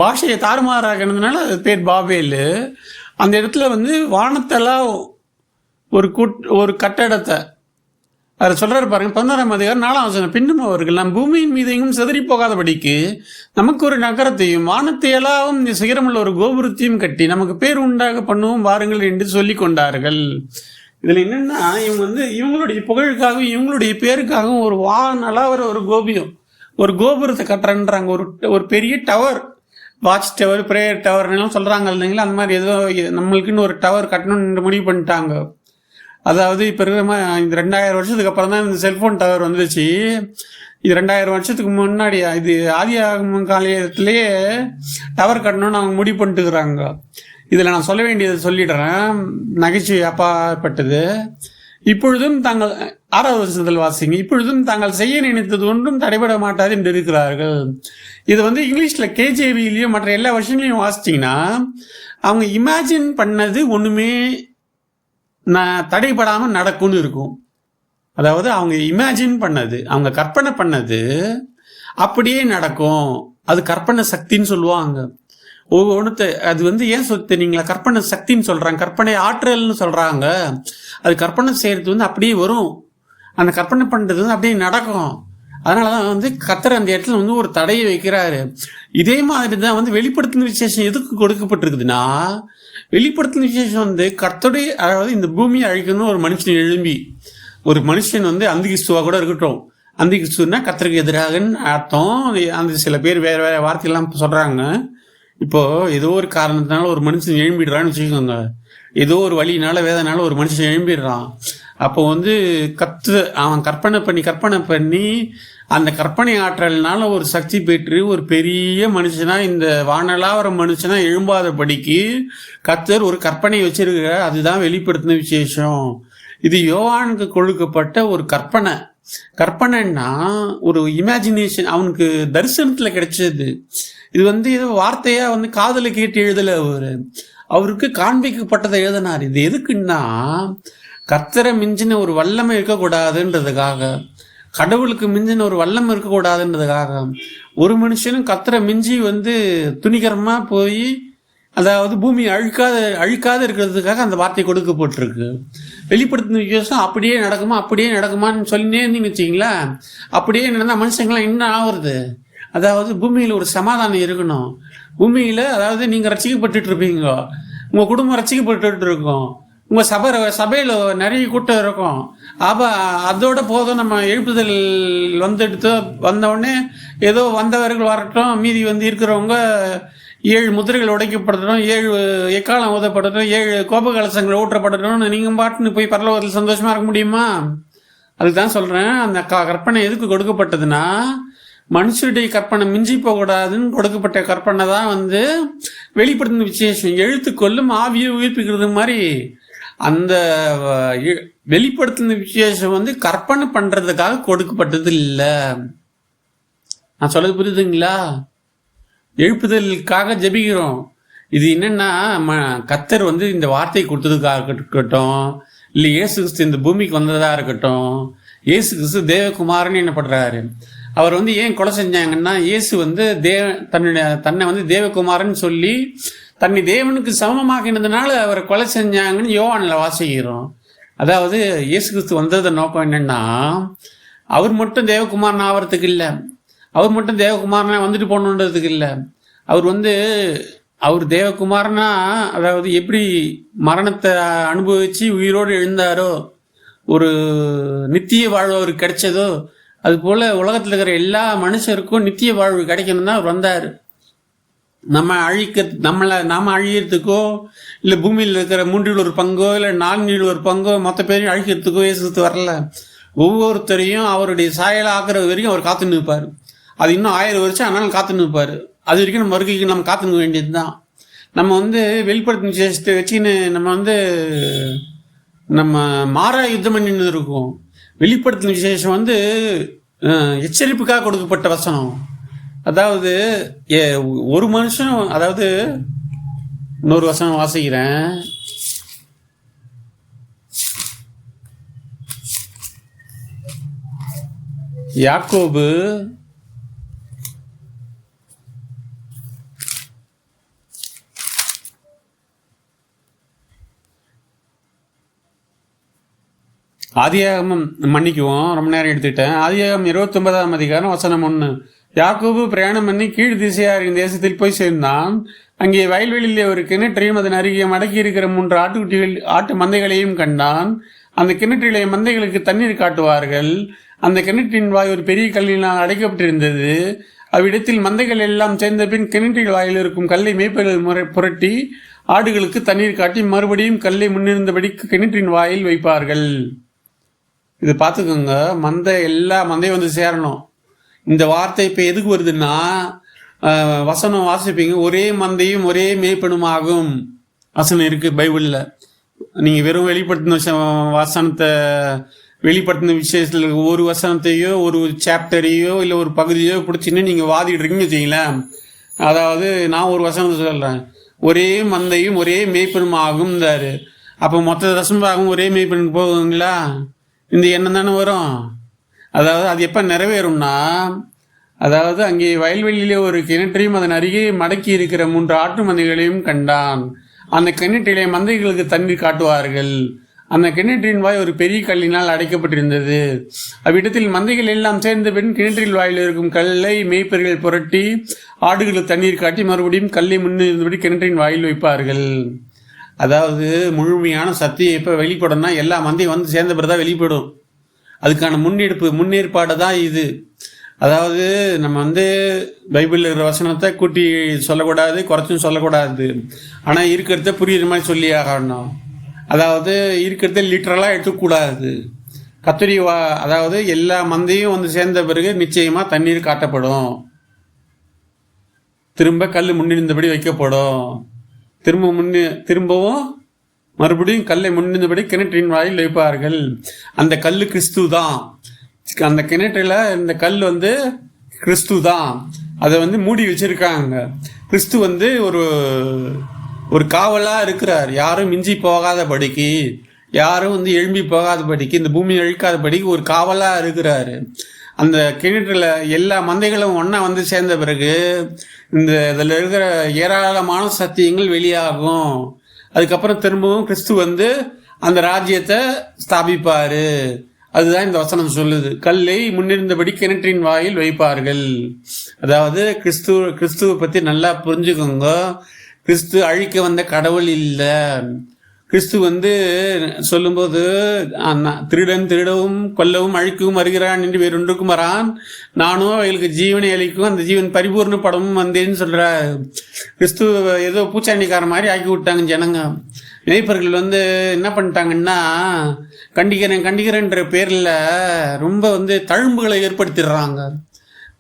பாஷையை தாறுமாறாகிறதுனால அது பேர் பாபேல். அந்த இடத்துல வந்து வானத்தெல்லாம் ஒரு கட்டடத்தை அதில் சொல்கிறாரு பாருங்க, 11ஆம் அதிகாரம் 4ஆம் வசனம். பின்னும் அவர்கள் நம் பூமியின் மீது எங்கும் சிதறி போகாதபடிக்கு நமக்கு ஒரு நகரத்தையும் வானத்தை எல்லாம் சிகரமுள்ள ஒரு கோபுரத்தையும் கட்டி நமக்கு பேர் உண்டாக பண்ணுவோம் வாருங்கள் என்று சொல்லி கொண்டார்கள். இதில் என்னென்னா, இவங்க வந்து இவங்களுடைய புகழுக்காகவும் இவங்களுடைய பேருக்காகவும் ஒரு வானளாவர ஒரு கோபுரத்தை கட்டுறன்றாங்க. ஒரு பெரிய டவர், வாட்ச் டவர், ப்ரேயர் டவர்லாம் சொல்கிறாங்க இல்லைங்களா, அந்த மாதிரி ஏதோ நம்மளுக்குன்னு ஒரு டவர் கட்டணும்னு முடிவு பண்ணிட்டாங்க. அதாவது இப்போ இருக்கிற இந்த 2000 வருஷத்துக்கு அப்புறம் தான் இந்த செல்ஃபோன் டவர் வந்துச்சு. இது 2000 வருஷத்துக்கு முன்னாடி, இது ஆதியாகம காலத்திலேயே டவர் கட்டணும்னு அவங்க முடிவு பண்ணிட்டுக்கிறாங்க. இதில் நான் சொல்ல வேண்டியதை சொல்லிடுறேன், நகைச்சுவை அப்பாற்பட்டது. இப்பொழுதும் தாங்கள் 6வது வருஷத்தில் வாசிங்க. இப்பொழுதும் தாங்கள் செய்ய நினைத்தது ஒன்றும் தடைபட மாட்டாது என்று இருக்கிறார்கள். இது வந்து இங்கிலீஷில் கேஜேவிலையும் மற்ற எல்லா வருஷங்களையும் வாசிச்சிங்கன்னா அவங்க இமேஜின் பண்ணது ஒன்றுமே தடைபடாமல் நடக்கும்னு இருக்கும். அதாவது அவங்க இமேஜின் பண்ணது, அவங்க கற்பனை பண்ணது அப்படியே நடக்கும். அது கற்பனை சக்தின்னு சொல்லுவாங்க. ஒவ்வொன்று அது வந்து ஏன் தெரியுங்களா, கற்பனை சக்தின்னு சொல்கிறாங்க, கற்பனை ஆற்றல்னு சொல்கிறாங்க. அது கற்பனை செய்கிறது வந்து அப்படியே வரும், அந்த கற்பனை பண்ணுறது வந்து அப்படியே நடக்கும். அதனால தான் வந்து கர்த்தர் அந்த இடத்துல வந்து ஒரு தடையை வைக்கிறாரு. இதே மாதிரி தான் வந்து வெளிப்படுத்தின விசேஷம் எதுக்கு கொடுக்கப்பட்டிருக்குதுன்னா, வெளிப்படுத்தின விசேஷம் வந்து கர்த்தருடைய, அதாவது இந்த பூமியை அழிக்கணும் ஒரு மனுஷன் எழும்பி, ஒரு மனுஷன் வந்து அந்திகிறிஸ்துவா கூட இருக்கட்டும், அந்திகிறிஸ்துன்னா கர்த்தருக்கு எதிராகன்னு அர்த்தம். அந்த சில பேர் வேறு வேறு வார்த்தையெல்லாம் சொல்கிறாங்க. இப்போது ஏதோ ஒரு காரணத்தினால ஒரு மனுஷன் எழும்பிடுறான்னு வச்சுக்கோங்க, ஏதோ ஒரு வழியினால வேதனால ஒரு மனுஷன் எழும்பிடுறான். அப்போ வந்து அவன் கற்பனை பண்ணி அந்த கற்பனை ஆற்றல்னால ஒரு சக்தி பெற்று ஒரு பெரிய மனுஷனாக, இந்த வானலாவர மனுஷனாக எழும்பாதபடிக்கு கர்த்தர் ஒரு கற்பனை வச்சிருக்கிற, அதுதான் வெளிப்படுத்தின விசேஷம். இது யோவானுக்கு கொடுக்கப்பட்ட ஒரு கற்பனைன்னா ஒரு இமேஜினேஷன், அவனுக்கு தரிசனத்தில் கிடைச்சது. இது வந்து ஏதோ வார்த்தையாக வந்து காதலை கேட்டு எழுதலை, அவருக்கு காண்பிக்கப்பட்டதை எழுதினார். இது எதுக்குன்னா, கர்த்தரை மிஞ்சின ஒரு வல்லமை இருக்கக்கூடாதுன்றதுக்காக, கடவுளுக்கு மிஞ்சின ஒரு வல்லமை இருக்கக்கூடாதுன்றதுக்காக, ஒரு மனுஷனும் கர்த்தரை மிஞ்சி வந்து துணிகரமாக போய், அதாவது பூமி அழிக்காத இருக்கிறதுக்காக அந்த வார்த்தை கொடுக்கப்பட்டிருக்கு. வெளிப்படுத்தின விசேஷம் அப்படியே நடக்குமான்னு சொல்லினே இருந்தீங்கன்னு வச்சிங்களா, அப்படியே நடந்தால் மனுஷங்களாம் என்ன ஆகுறது? அதாவது பூமியில் ஒரு சமாதானம் இருக்கணும். பூமியில் அதாவது நீங்கள் ரசிக்கப்பட்டு இருப்பீங்க, உங்கள் குடும்பம் ரசிக்கப்பட்டு இருக்கும், உங்கள் சபையில் நிறைய கூட்டம் இருக்கும். அதோட போதும், நம்ம எழுப்புதல் வந்தவுடனே ஏதோ வந்தவர்கள் வரட்டும், மீதி வந்து இருக்கிறவங்க 7 முதிரைகள் உடைக்கப்படட்டும், 7 எக்காலம் ஊதப்படட்டும், 7 கோப கலசங்களை ஊற்றப்படட்டும்னு நீங்கள் பாட்டுன்னு போய் பரலோகத்தில் சந்தோஷமாக இருக்க முடியுமா? அதுக்கு தான் சொல்கிறேன், அந்த கற்பனை எதுக்கு கொடுக்கப்பட்டதுன்னா, மனுஷருடைய கற்பனை மிஞ்சி போகக்கூடாதுன்னு கொடுக்கப்பட்ட கற்பனை தான் வந்து வெளிப்படுத்தின விசேஷம். எழுத்துக்கொள்ளும் ஆவியை உயிர்ப்பிக்கிறது மாதிரி அந்த வெளிப்படுத்தின விசேஷம் வந்து கற்பனை பண்ணுறதுக்காக கொடுக்கப்பட்டது இல்லை. நான் சொல்றது புரியுதுங்களா? எழுப்புதலுக்காக ஜெபிக்கிறோம். இது என்னென்னா, கர்த்தர் வந்து இந்த வார்த்தை கொடுத்ததுக்காக இருக்கட்டும், இல்லை இயேசு கிறிஸ்து இந்த பூமிக்கு வந்ததாக இருக்கட்டும், இயேசு கிறிஸ்து தேவகுமாரன்னு என்ன பண்ணுறாரு, அவர் வந்து ஏன் கொலை செஞ்சாங்கன்னா, இயேசு வந்து தன்னை வந்து தேவகுமாரன்னு சொல்லி தன்னை தேவனுக்கு சமமாக்கினதுனால அவரை கொலை செஞ்சாங்கன்னு யோவானில் வாசிக்கிறோம். அதாவது இயேசு கிறிஸ்து வந்தது நோக்கம் என்னென்னா, அவர் மட்டும் தேவகுமாரன் ஆகிறதுக்கு இல்லை, அவர் மட்டும் தேவகுமாரனா வந்துட்டு போகணுன்றதுக்கு இல்லை. அவர் தேவகுமாரனா, அதாவது எப்படி மரணத்தை அனுபவித்து உயிரோடு எழுந்தாரோ, ஒரு நித்திய வாழ்வு அவருக்கு கிடைச்சதோ, அதுபோல் உலகத்தில் இருக்கிற எல்லா மனுஷருக்கும் நித்திய வாழ்வு கிடைக்கணும் தான் அவர் வந்தார். நாம அழியறதுக்கோ, இல்லை பூமியில் இருக்கிற 1/3 பங்கோ, இல்லை 4/4 பங்கோ மொத்த பேரையும் அழிக்கிறதுக்கோ இயேசு வரல. ஒவ்வொருத்தரையும் அவருடைய சாயலை ஆக்கிற வரைக்கும் அவர் காத்து நிற்பார். அது இன்னும் 1000 வருஷம் ஆனாலும் காத்து நிற்பார். அது வரைக்கும் நம்ம வருகைக்கு நம்ம காத்து நிற்க வேண்டியது தான். நம்ம வந்து வெளிப்படுத்தின விசேஷத்தை வச்சுக்கின்னு நம்ம வந்து நம்ம மாறா யுத்தம் பண்ணின்னு இருக்கோம். வெளிப்படுத்தின விசேஷம் வந்து எச்சரிப்புக்காக கொடுக்கப்பட்ட வசனம். அதாவது ஒரு மனுஷன், அதாவது இன்னொரு வசனம் வாசிக்கிறேன். யாக்கோபு ஆதியாகமம், மன்னிக்குவோம் ரொம்ப நேரம் எடுத்துக்கிட்டேன். ஆதியாகமம் 29ஆம் அதிகாரம் வசனம் 1. யாக்கோபு பிரயாணம் பண்ணி கீழ் திசையாரின் தேசத்தில் போய் சேர்ந்தான். அங்கே வயல்வெளியிலே ஒரு கிணற்றையும் அதன் அருகே மடக்கி இருக்கிற 3 ஆட்டு மந்தைகளையும் கண்டான். அந்த கிணற்றிலே மந்தைகளுக்கு தண்ணீர் காட்டுவார்கள். அந்த கிணற்றின் வாய் ஒரு பெரிய கல்லினால் அடைக்கப்பட்டிருந்தது. அவ்விடத்தில் மந்தைகள் எல்லாம் சேர்ந்த பின் கிணற்றில் வாயில் இருக்கும் கல்லை மேய்ப்பர்கள் புரட்டி ஆடுகளுக்கு தண்ணீர் காட்டி மறுபடியும் கல்லை முன்னிருந்தபடி கிணற்றின் வாயில் வைப்பார்கள். இது பார்த்துக்கோங்க, எல்லா மந்தையும் வந்து சேரணும். இந்த வார்த்தை இப்போ எதுக்கு வருதுன்னா, வசனம் வாசிப்பீங்க, ஒரே மந்தையும் ஒரே மேய்ப்பனுமாகும் வசனம் இருக்குது பைபிளில். நீங்கள் வெறும் வெளிப்படுத்தின வசனத்தை வெளிப்படுத்தின விஷயத்தில் ஒரு வசனத்தையோ ஒரு சாப்டரையோ இல்லை ஒரு பகுதியோ பிடிச்சின்னு நீங்கள் வாதிடுறீங்கன்னு வச்சிங்களேன். அதாவது நான் ஒரு வசனத்தை சொல்கிறேன், ஒரே மந்தையும் ஒரே மேய்ப்பனுமாகும்ன்றாரு. அப்போ மொத்த தசம்பாகும் ஒரே மேய்ப்பனுக்கு போகுங்களா? இந்த எண்ணம் தானே வரும். அதாவது அது எப்போ நிறைவேறும்னா, அதாவது அங்கே வயல்வெளியிலே ஒரு கிணற்றையும் அதன் அருகே மடக்கி இருக்கிற 3 ஆட்டு மந்தைகளையும் கண்டான். அந்த கிணற்றிலே மந்தைகளுக்கு தண்ணீர் காட்டுவார்கள். அந்த கிணற்றின் வாய் ஒரு பெரிய கல்லினால் அடைக்கப்பட்டிருந்தது. அவ்விடத்தில் மந்தைகள் எல்லாம் சேர்ந்த பின் கிணற்றில் வாயில் இருக்கும் கல்லை மேய்ப்பர்கள் புரட்டி ஆடுகளுக்கு தண்ணீர் காட்டி மறுபடியும் கல்லை முன்னிருந்தபடி கிணற்றின் வாயில் வைப்பார்கள். அதாவது முழுமையான சத்தியம் எப்போ வெளிப்படும்னா, எல்லா மந்தையும் வந்து சேர்ந்த பிறகு தான் வெளிப்படும். அதுக்கான முன்னேற்பாடு தான் இது. அதாவது நம்ம வந்து பைபிளில் இருக்கிற வசனத்தை கூட்டி சொல்லக்கூடாது, குறைச்சும் சொல்லக்கூடாது. ஆனால் இருக்கிறத புரியுற மாதிரி சொல்லி ஆகணும். அதாவது இருக்கிறத லிட்டரலாக எடுக்கக்கூடாது. அதாவது எல்லா மந்தையும் வந்து சேர்ந்த பிறகு நிச்சயமாக தண்ணீர் காட்டப்படும். திரும்ப கல் முன்னிருந்தபடி வைக்கப்படும். திரும்பவும் மறுபடியும் கல்லை முன்னிருந்தபடி கிணற்றின் வாயில் வைப்பார்கள். அந்த கல் கிறிஸ்து தான். அந்த கிணற்றில் இந்த கல் வந்து கிறிஸ்து தான். அதை வந்து மூடி வச்சிருக்காங்க. கிறிஸ்து வந்து ஒரு காவலாக இருக்கிறார். யாரும் மிஞ்சி போகாதபடிக்கு, யாரும் வந்து எழும்பி போகாதபடிக்கு, இந்த பூமி அழிக்காதபடிக்கு ஒரு காவலாக இருக்கிறாரு. அந்த கிணற்றில் எல்லா மந்தைகளும் ஒன்றா வந்து சேர்ந்த பிறகு இதில் இருக்கிற ஏராளமான சத்தியங்கள் வெளியாகும். அதுக்கப்புறம் திரும்பவும் கிறிஸ்து வந்து அந்த ராஜ்யத்தை ஸ்தாபிப்பார். அதுதான் இந்த வசனம் சொல்லுது. கல்லை முன்னிருந்தபடி கிணற்றின் வாயில் வைப்பார்கள். அதாவது கிறிஸ்துவை பற்றி நல்லா புரிஞ்சுக்கோங்க. கிறிஸ்து அழிக்க வந்த கடவுள் இல்லை. கிறிஸ்து வந்து சொல்லும்போது திருடன் திருடவும் கொல்லவும் அழிக்கவும் வருகிறான் என்று வேறொன்றுக்கும் வரான், நானும் அவர்களுக்கு ஜீவனை அளிக்கும் அந்த ஜீவன் பரிபூர்ணப்படவும் வந்தேன்னு சொல்கிறார். கிறிஸ்து ஏதோ பூச்சாண்டிக்கார மாதிரி ஆக்கி விட்டாங்க ஜனங்க. மேய்ப்பர்கள் வந்து என்ன பண்ணிட்டாங்கன்னா, கண்டிக்கிறேன்ற பேரில் ரொம்ப வந்து தழும்புகளை ஏற்படுத்திடுறாங்க.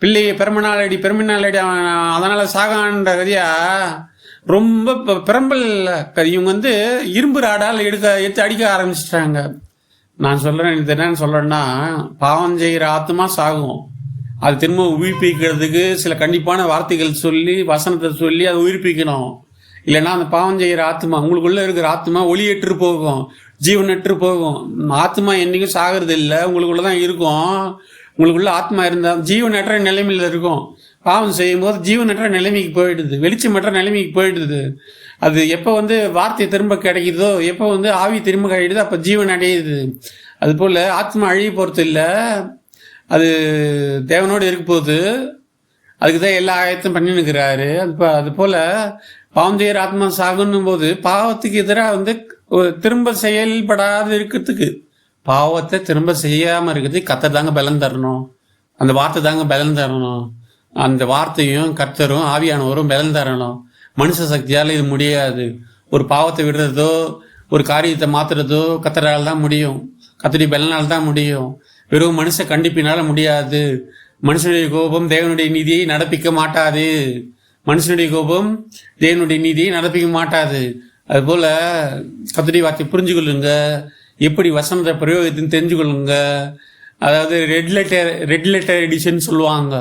பிள்ளையை பெருமநாளடி அதனால் சாகான்ற கதையா ரொம்ப பிரம்பல். இவங்க வந்து இரும்பு ராடால் எடுத்து அடிக்க ஆரம்பிச்சிட்டாங்க. நான் சொல்கிறேன், இது என்னன்னு சொல்கிறேன்னா, பாவம் செய்கிற ஆத்மா சாகும். அது திரும்ப உயிர்ப்பிக்கிறதுக்கு சில கண்டிப்பான வார்த்தைகள் சொல்லி வசனத்தை சொல்லி அதை உயிர்ப்பிக்கணும். இல்லைன்னா அந்த பாவம் செய்கிற ஆத்மா, உங்களுக்குள்ளே இருக்கிற ஆத்மா ஒளியற்று போகும், ஜீவனற்று போகும். ஆத்மா என்றைக்கும் சாகிறது இல்லை, உங்களுக்குள்ளே தான் இருக்கும். உங்களுக்குள்ள ஆத்மா இருந்தால் ஜீவனற்ற நிலைமையில் இருக்கும். பாவம் செய்யும் போது ஜீவனற்ற நிலைமைக்கு போயிடுது, வெளிச்சமற்ற நிலைமைக்கு போயிடுது. அது எப்போ வந்து வார்த்தை திரும்ப கிடைக்குதோ, எப்போ வந்து ஆவி திரும்ப கிடைக்குதோ, அப்போ ஜீவன் அடையுது. அதுபோல் ஆத்மா அழிய போகிறது இல்லை, அது தேவனோடு இருக்க போகுது. அதுக்கு தான் எல்லா ஆயத்தையும் பண்ணினுக்கிறாரு. அது போல் பாவம் செய்கிற ஆத்மா சாகுன்னும் போது பாவத்துக்கு எதிராக வந்து திரும்ப செயல்படாது இருக்கிறதுக்கு, பாவத்தை திரும்ப செய்யாமல் இருக்கிறதுக்கு கர்த்தர் தாங்க பலன் தரணும். அந்த வார்த்தை தாங்க பலன் தரணும். அந்த வார்த்தையும் கர்த்தரும் ஆவியானவரும் பலன் தரணும். மனுஷ சக்தியால் இது முடியாது. ஒரு பாவத்தை விடுறதோ ஒரு காரியத்தை மாற்றுறதோ கர்த்தரால் தான் முடியும், கர்த்தருடைய பலனால் தான் முடியும். வெறும் மனுஷ கண்டிப்பினால் முடியாது. மனுஷனுடைய கோபம் தேவனுடைய நீதியை நடப்பிக்க மாட்டாது. மனுஷனுடைய கோபம் தேவனுடைய நீதியை நடப்பிக்க மாட்டாது. அதுபோல் கர்த்தருடைய வார்த்தை புரிஞ்சு கொள்ளுங்க. எப்படி வசனத்தை பிரயோகத்தின்னு தெரிஞ்சுக்கொள்ளுங்க. அதாவது ரெட் லெட்டர் எடிஷன் சொல்லுவாங்க.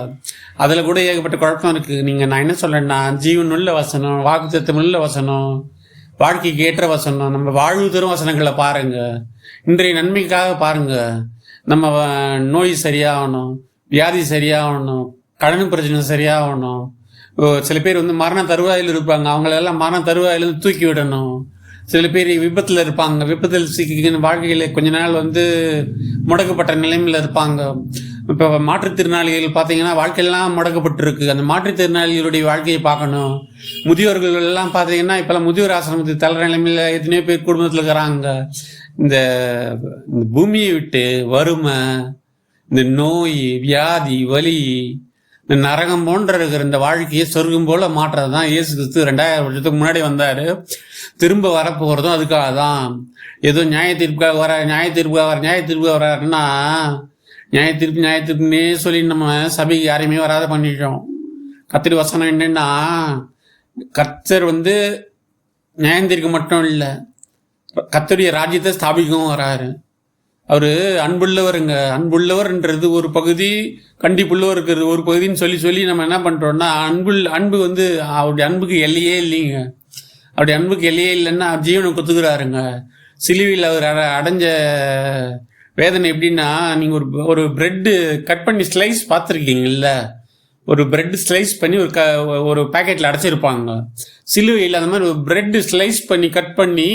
அதில் கூட ஏகப்பட்ட குழப்பம் இருக்குது. நான் என்ன சொல்கிறேன்னா, ஜீவன் உள்ள வசனம், வாக்குத்தத்தம் உள்ள வசனம், வாழ்க்கைக்கு ஏற்ற வசனம், நம்ம வாழ்வு தரும் வசனங்களை பாருங்கள். இன்றைய நன்மைக்காக பாருங்கள். நம்ம நோய் சரியாகணும், வியாதி சரியாகணும், கடன் பிரச்சனை சரியாகணும். சில பேர் மரண தருவாயில் இருப்பாங்க, அவங்களெல்லாம் மரண தருவாயிலிருந்து தூக்கி விடணும். சில பேர் விபத்தில் இருப்பாங்க, விபத்தில் சிக்கிக்கின்னு வாழ்க்கையில் கொஞ்ச நாள் முடக்கப்பட்ட நிலைமையில் இருப்பாங்க. இப்போ மாற்றுத்திறனாளிகள் பார்த்தீங்கன்னா வாழ்க்கையெல்லாம் முடக்கப்பட்டிருக்கு. அந்த மாற்றுத்திறனாளிகளுடைய வாழ்க்கையை பார்க்கணும். முதியோர்கள் எல்லாம் பார்த்தீங்கன்னா இப்போல்லாம் முதியோர் ஆசிரமத்துக்கு தளர நிலைமையில் எத்தனையோ பேர் குடும்பத்தில் இருக்கிறாங்க. இந்த பூமியை விட்டு வறுமை, இந்த நோய், வியாதி, வலி, இந்த நரகம் போன்ற இருக்கிற இந்த வாழ்க்கையை சொர்க்கம் போல மாற்றுறது தான் இயேசு கிறிஸ்து 2000 வருஷத்துக்கு முன்னாடி வந்தார். திரும்ப வரப்போகிறதும் அதுக்காக தான். ஏதோ நியாயத்தீர்ப்புக்காக வராருன்னா நியாயத்தீர்ப்புன்னே சொல்லி நம்ம சபைக்கு யாரையுமே வராத பண்ணிட்டோம். கர்த்தர் வசனம் என்னன்னா, கர்த்தர் நியாயத்தீர்க்க மட்டும் இல்லை, கர்த்தருடைய ராஜ்யத்தை ஸ்தாபிக்கவும் வராரு. அவர் அன்புள்ளவர்ன்றது ஒரு பகுதி, கண்டிப்புள்ளவர் இருக்கிறது ஒரு பகுதின்னு சொல்லி நம்ம என்ன பண்ணுறோம்னா, அன்பு அவருடைய அன்புக்கு எல்லையே இல்லைங்க. அவருடைய அன்புக்கு எல்லையே இல்லைன்னா ஜீவனை கொத்துக்கிறாருங்க. சிலுவையில் அவர் அடைஞ்ச வேதனை எப்படின்னா, நீங்கள் ஒரு பிரெட்டு கட் பண்ணி ஸ்லைஸ் பார்த்துருக்கீங்கல்ல, ஒரு பிரெட் ஸ்லைஸ் பண்ணி ஒரு பேக்கெட்டில் அடைச்சிருப்பாங்க. சிலுவையில் அந்த மாதிரி ஒரு பிரெட் ஸ்லைஸ் பண்ணி கட் பண்ணி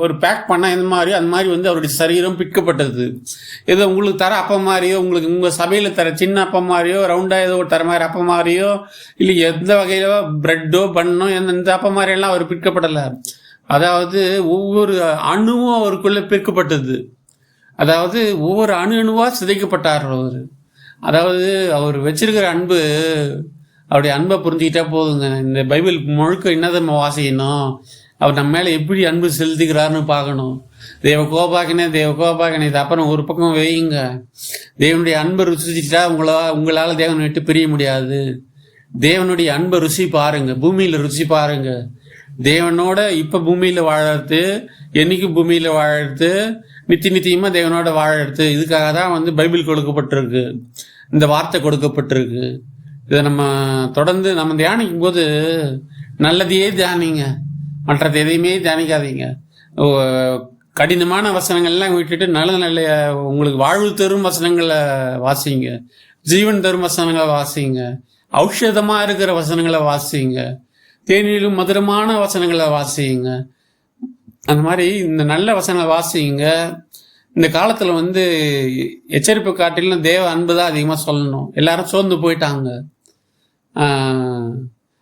ஒரு பேக் பண்ணால் அந்த மாதிரி அவருடைய சரீரம் பிற்கப்பட்டது. ஏதோ உங்களுக்கு தர அப்பம் மாதிரியோ, உங்கள் சபையில் தர சின்ன அப்பம் மாதிரியோ, ரவுண்டாக ஏதோ ஒரு தர மாதிரி அப்பம் மாதிரியோ, இல்லை எந்த வகையிலோ பிரெட்டோ பண்ணோ எந்த அப்பம் மாதிரியெல்லாம் அவர் பிற்கப்படலை. அதாவது ஒவ்வொரு அணுவும் அவருக்குள்ளே பிற்கப்பட்டது. அதாவது ஒவ்வொரு அணுவாக சிதைக்கப்பட்டார் அவர். அதாவது அவர் வச்சிருக்கிற அன்பு, அவருடைய அன்பை புரிஞ்சுக்கிட்டா போதுங்க. இந்த பைபிள் முழுக்க என்னதை நம்ம வாசிக்கணும், அவர் நம்ம மேலே எப்படி அன்பு செலுத்திக்கிறாருன்னு பார்க்கணும். தேவ கோபாக்கினே இது அப்புறம் ஒரு பக்கம் வையுங்க. தேவனுடைய அன்பை ருசிச்சுட்டா உங்களால் தேவனை விட்டு பிரிய முடியாது. தேவனுடைய அன்பை ருசி பாருங்க, பூமியில் ருசி பாருங்க. தேவனோட இப்போ பூமியில் வாழறது, என்னைக்கும் பூமியில் வாழறது, நித்தியமாக தேவனோட வாழறது. இதுக்காக தான் பைபிள் கொடுக்கப்பட்டிருக்கு, இந்த வார்த்தை கொடுக்கப்பட்டிருக்கு. இதை நம்ம தொடர்ந்து நம்ம தியானிக்கும் போது நல்லதையே தியானிங்க, மற்றது எதையுமே தியானிக்காதீங்க. கடினமான வசனங்கள்லாம் விட்டுட்டு நல்ல உங்களுக்கு வாழ்வு தரும் வசனங்களை வாசிங்க, ஜீவன் தரும் வசனங்களை வாசிங்க, ஔஷதமாக இருக்கிற வசனங்களை வாசிங்க, தேனிலும் மதுரமான வசனங்களை வாசிங்க. அந்த மாதிரி இந்த நல்ல வசனங்களை வாசிங்க. இந்த காலத்தில் எச்சரிப்பு காட்டிலும் தேவ அன்பு தான் அதிகமாக சொல்லணும். எல்லாரும் சோர்ந்து போயிட்டாங்க.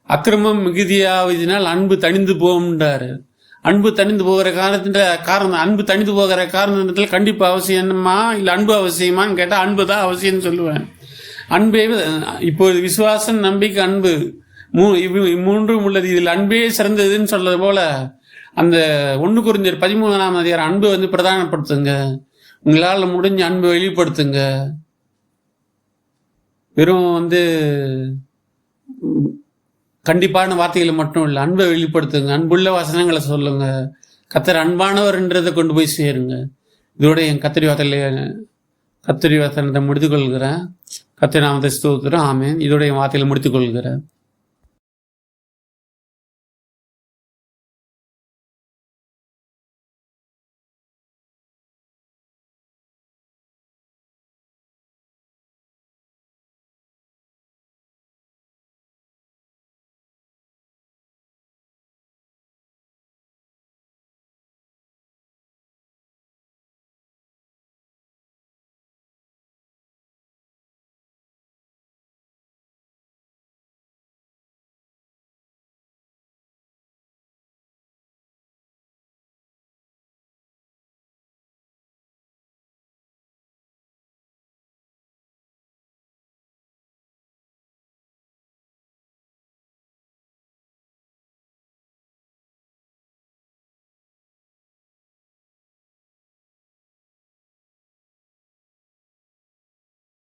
அக்கிரமம் மிகுதியாவதினால் அன்பு தணிந்து போகும்ன்றாரு. அன்பு தணிந்து போகிற அன்பு தணிந்து போகிற காரணத்தில் கண்டிப்பு அவசியமா இல்லை அன்பு அவசியமான்னு கேட்டால் அன்பு தான் அவசியம்னு சொல்லுவேன். அன்பே இப்போது விசுவாசம், நம்பிக்கை, அன்பு மூன்றும் உள்ளது. இதில் அன்பே சிறந்ததுன்னு சொல்றது போல அந்த 1 Corinthians 13 அன்பு பிரதானப்படுத்துங்க. உங்களால் முடிஞ்ச அன்பு வெளிப்படுத்துங்க. வெறும் கண்டிப்பான வார்த்தைகளை மட்டும் இல்லை, அன்பை வெளிப்படுத்துங்க, அன்புள்ள வசனங்களை சொல்லுங்க. கர்த்தர் அன்பானவர்ன்றதை கொண்டு போய் சேருங்க. இதோட என் கர்த்தரி வசனத்தை முடித்துக் கொள்கிறேன். கர்த்தர் நாமத்தை ஸ்தோத்திரம். ஆமென். இதோட என் வார்த்தைகளை முடித்துக் கொள்கிறேன்.